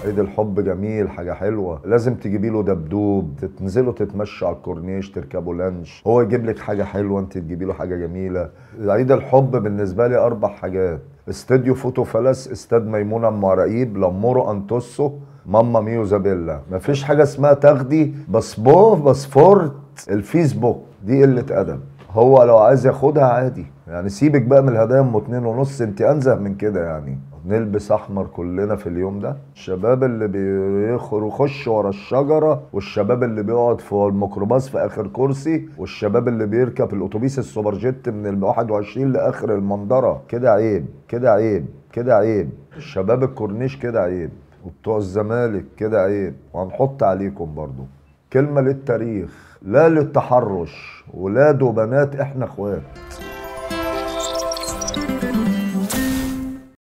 عيد الحب جميل، حاجة حلوة. لازم تجيبي له دبدوب، تنزلوا تتمشوا على الكورنيش، تركبوا لانش، هو يجيب لك حاجة حلوة، انت تجيبي له حاجة جميلة. عيد الحب بالنسبة لي 4 حاجات: استوديو فوتو فلس، استاد ميمونة ام عراقيب، لامورو انتوسو، ماما ميو زابيلا. مفيش حاجة اسمها تاخدي باسبورت الفيسبوك، دي قلة أدب. هو لو عايز ياخدها عادي يعني، سيبك بقى من الهدايا ام 2.5، انت انزه من كده يعني. نلبس احمر كلنا في اليوم ده، الشباب اللي بيخش ورا الشجره، والشباب اللي بيقعد في الميكروباص في اخر كرسي، والشباب اللي بيركب الاتوبيس السوبر جيت من ال 21 لاخر المنظره. كده عيب، كده عيب، كده عيب. الشباب الكورنيش كده عيب، وبتوع الزمالك كده عيب، وهنحط عليكم برضو. كلمه للتاريخ: لا للتحرش، ولاد وبنات احنا اخوات.